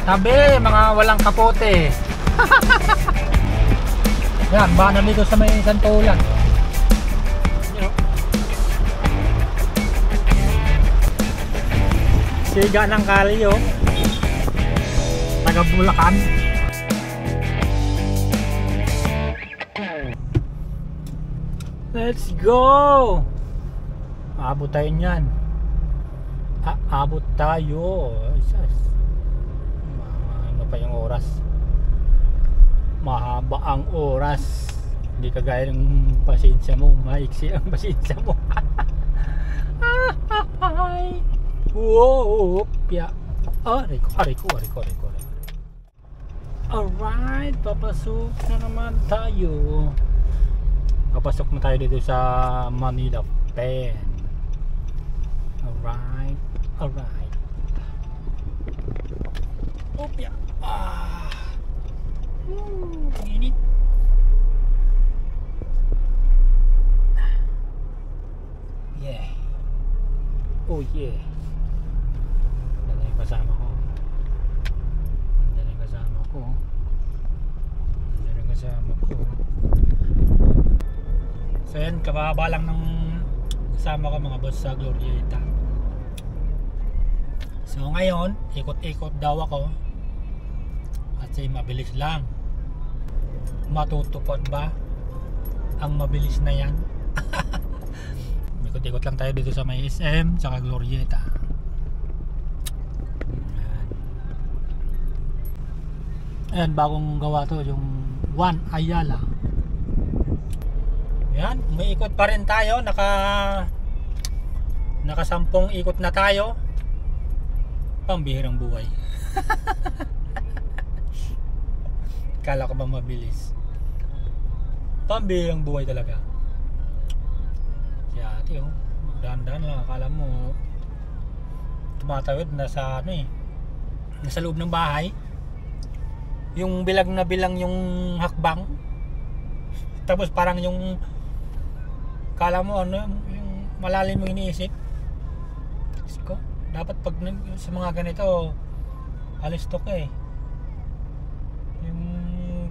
Sabi, mga walang kapote. Yan, baka dito sa may Santolan. Siga ng kalyo. Taga Bulacan. Let's go! Aabot tayo niyan. Aabot tayo. Ano pa yung oras? Mahaba ang oras. Hindi kagaya ng pasensya mo. Maiksi ang pasensya mo. Wow! Pia. Ariko. Alright, papasok na naman tayo. Papasok na tayo dito sa Manila Pen. Alright. Opya. Init. Yeah. Oh yeah. Dala yung kasama ko. So yan, kababa lang ng kasama ko mga boss sa Glorieta. So ngayon, ikot-ikot daw ako. Kasi mabilis lang. Matutupad ba ang mabilis na yan? Ikot-ikot lang tayo dito sa may SM saka Glorieta. Ayan, bagong gawa to, yung Juan Ayala. Ayan, umiikot pa rin tayo. Naka 10 ikot na tayo. Pambihirang buhay. Kala ko ba mabilis? Pambihirang buhay talaga. Kaya ate, dahan-dahan lang. Akala mo tumatawid nasa nasa loob ng bahay. Yung bilang na bilang yung hakbang. Tapos parang yung kala mo yung malalim mo iniisip. Ko, dapat pag sa mga ganito alisto ka yung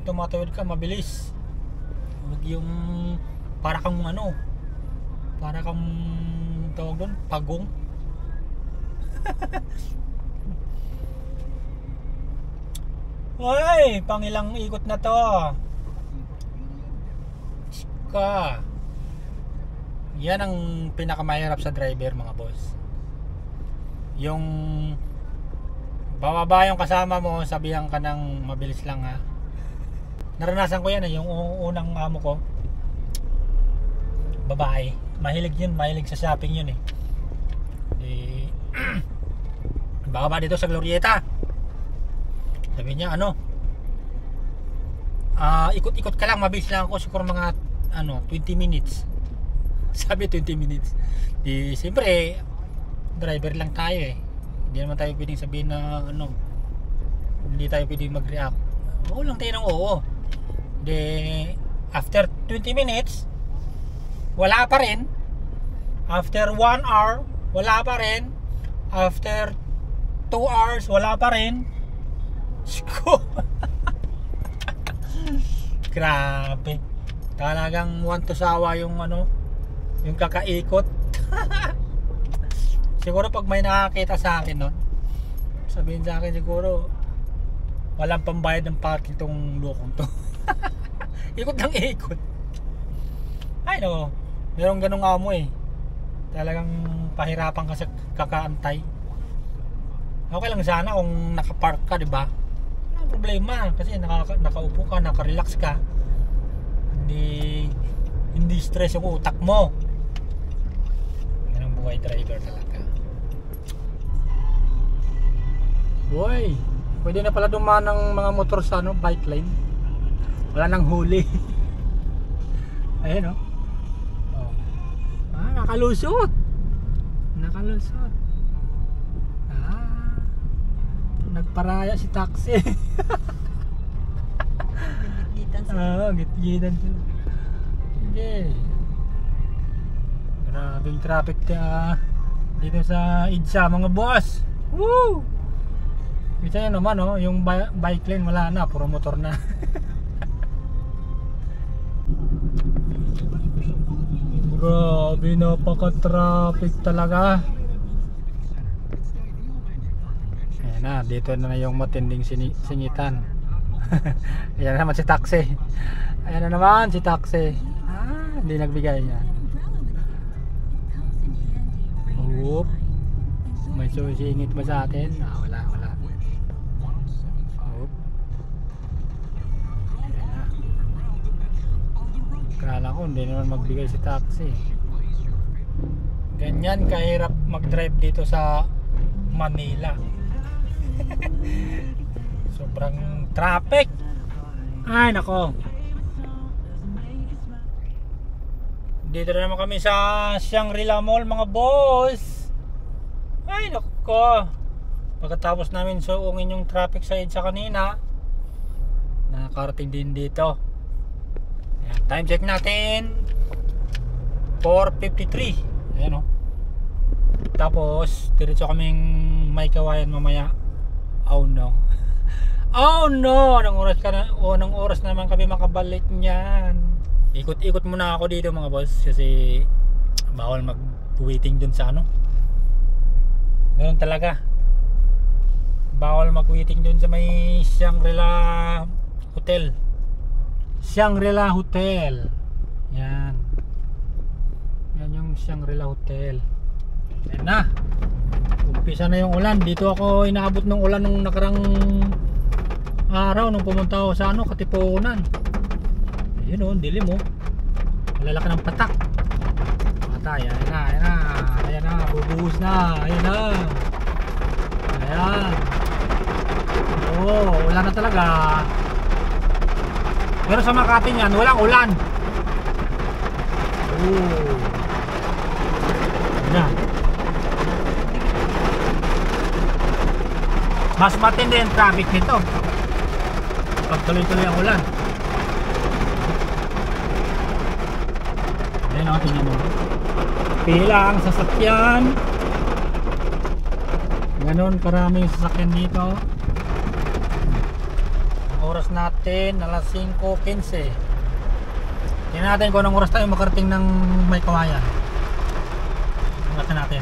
tumatawid ka mabilis. Huwag yung para kang tawag doon, pagong. Hoy, pangilang ikot na to. Ka. Yan ang pinakamahirap sa driver mga boss. Yung bababa yung kasama mo, sabihan ka ng mabilis lang ha. Naranasan ko yan yung unang amo ko. Babae. Mahilig sa shopping yun bababa dito sa Glorieta. Sabi niya ikot-ikot ka lang, mabilis lang ako, siguro mga 20 minutes. Sabi 20 minutes. Di siyempre driver lang tayo Hindi naman tayo pwedeng sabihin na hindi tayo pwedeng mag-react. Oo lang tayo ng oo. Di after 20 minutes wala pa rin. After 1 hour wala pa rin. After 2 hours wala pa rin. Grabe. Talagang want to sawa yung yung kakaikot. Siguro pag may nakakita sa akin sabihin sa akin siguro walang pambayad ng parking tong lokong to. Ikot lang ikot. Ay no, merong ganong amo talagang pahirapan ka sa kakaantay. Okay lang sana kung nakapark ka, diba? Walang problema kasi nakaupo ka, nakarelax ka. Hindi stress yung utak mo. Yan ang buhay driver talaga. Boy, pwede na pala dumaan ng mga motor sa bike lane. Wala nang huli. Ayan nakalusot. Nagparaya si taxi. Gitgitan sila. Okay. Grabing traffic dito sa EDSA mga boss. Woo! Kita nyo naman oh, yung bike lane wala na, puro motor na. Grabe, napaka-traffic talaga. Ayan na, dito na yung matinding singitan. Ayan na naman si taxi. Ayan na naman si taxi. Hindi nagbigay niya. Oop. May susingit ba sa atin? Wala. Oop. Ayan na. Kala ko hindi naman magbigay si taxi. Ganyan kahirap mag-drive dito sa Manila. Sobrang traffic. Ay nako. Dito na naman kami sa Shangri-La Mall mga boss. Ay nako. Pagkatapos namin suungin yung traffic sa EDSA kanina, nakakarating din dito. Ayan, time check natin 4:53. Ayan o. Tapos diretso kaming may kawayan mamaya. Oh no. Oh no, anong oras naman kami makabalik niyan. Ikot-ikot muna ako dito mga boss kasi bawal mag-waiting dun sa ano. Ganoon talaga. Bawal mag-waiting dun sa may Shangri-La Hotel. Shangri-La Hotel. Yan. Yan yung Shangri-La Hotel. Yan na. Umpisa na yung ulan. Dito ako inaabot ng ulan nung nakarang araw nung pumunta ako sa ano, Katipunan. Ayun o, dilim o. Malalaki ng patak. Patay, ayan na, bubuhos na, ayan na. Ayan. Oo, wala na talaga. Pero sa Makati yan, walang ulan. Oo. Ayan na. Mas matindi yung traffic nito pag tuloy-tuloy ang ulan. Ayan o, tingnan mo. Pila ang sasakyan. Ganon karami yung sasakyan dito. Ang oras natin alas 5:15. Tingnan natin kung anong oras tayo makarating ng may kawayan. Tingnan natin.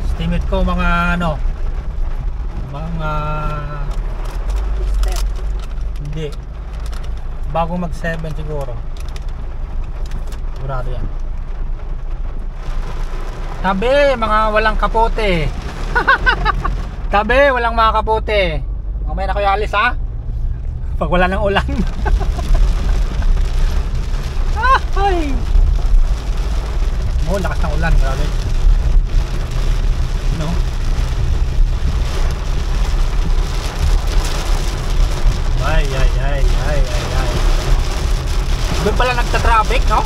Estimate ko mga ano, mga hindi bago mag 7 siguro. Sigurado yan. Tabi mga walang kapote. Tabi walang mga kapote. Mamaya na kayo alis ha pag wala ng ulan. Ay oh, lakas ng ulan, grabe. No? Ay. Doon pala nagta-traffic, no?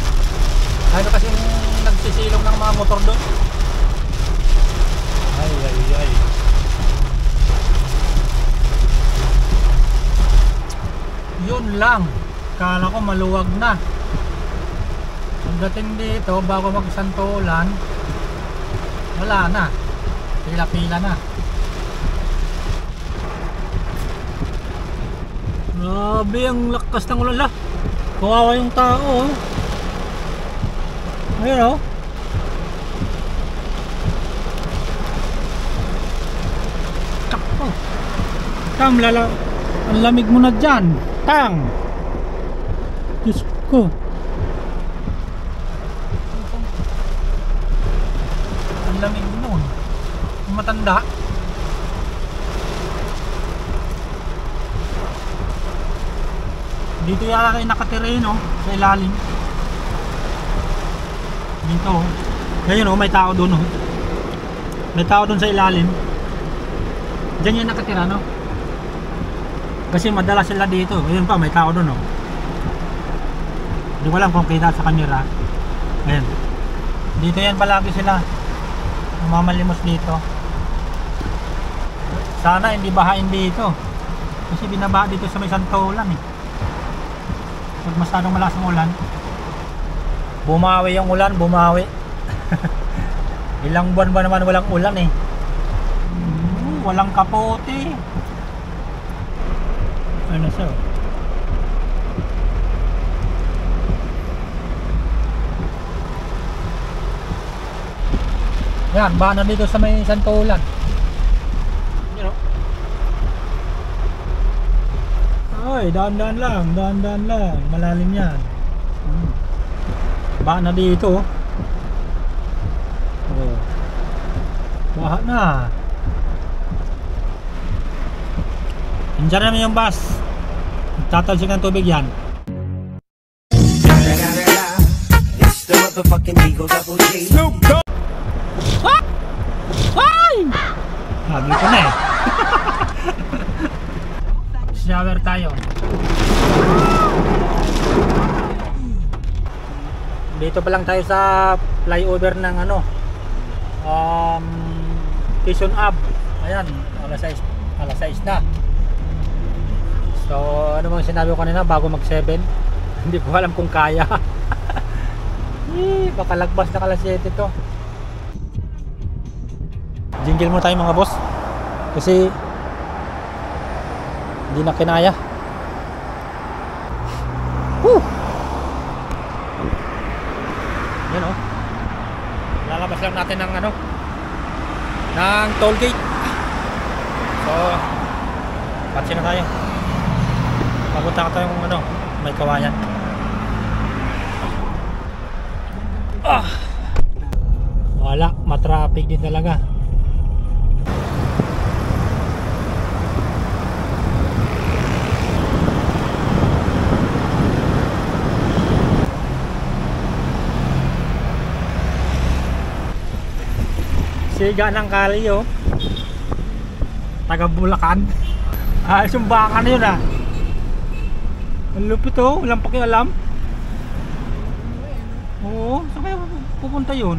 Ano kasi nagsisilong ng mga motor doon. Ay. Yun lang. Kala ko maluwag na. Pagdating dito, bago magsantulan, wala na. Pila-pila na. Grabe ang lakas ng ulan. Kawawa yung tao. Ayun o. Takpo. Tam lala. Ang lamig mo na dyan. Tang. Diyos ko. Ang lamig mo. Matanda. Dito yata kayo nakatira yun oh, sa ilalim. Dito oh. Ngayon oh, may tao doon oh. May tao doon sa ilalim. Diyan yung nakatira no. Kasi madalas sila dito. Ayun pa, may tao doon oh. Hindi ko alam kung kita sa camera. Ayan. Dito yan palagi sila. Mamalimos dito. Sana hindi bahain dito. Kasi binabaha dito sa may santulan eh. Pag masyadong malakas ang ulan, bumawi yung ulan, bumawi. Ilang buwan ba naman walang ulan eh. walang kapote. Ano siya? Yan, baka na dito sa may Santolan. You know? Ay, daan-daan lang. Malalim yan. Baka na dito. Oh. Baha na. Andiyan naman yung bus. Tatalsik ng tubig yan. It's the motherfucking Eagle Double G. Snoop Dogg. Ay! Sabi ko na eh. Shower tayo. Dito pa lang tayo sa flyover ng ano, Quezon Ave. Ayan, alas 6 na. So ano bang sinabi ko kanina bago mag 7? Hindi ko alam kung kaya. Baka lagpas na kalas 7 to. Jingle mo tayo mga boss. Kasi hindi na kinaya. Woo! Yan oh. Lalabas lang natin ng ano, ng toll gate. So patsin na tayo. Papunta ka tayong ano, may kawayan. Wala, matraffic din talaga. Siga ng kali oh. Taga Bulacan. Sumbakan na yun ah. Ang lupit oh, walang pakialam. Oo, saan kaya pupunta yun?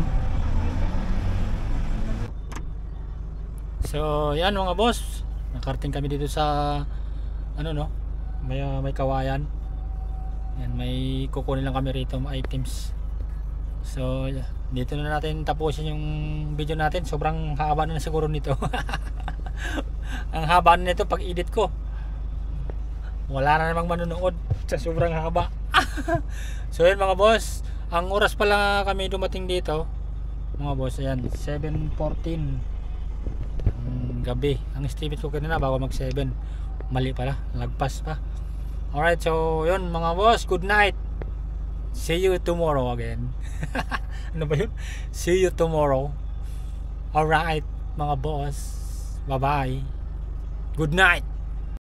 So yan mga boss, nakarating kami dito sa ano no, may kawayan. Yan, may kukunin lang kami rito mga items. So dito na natin tapusin yung video natin. Sobrang haba na siguro nito. Ang haba na nito pag edit ko. Wala na namang manonood sa sobrang haba. So yun mga boss, ang oras pala kami dumating dito mga boss, ayan 7:14 gabi. Ang estimate ko kanina bago mag 7, mali pala, lagpas pa. Alright, so yun mga boss, good night, see you tomorrow again. Ano ba yun? See you tomorrow. Alright mga boss, bye bye, good night.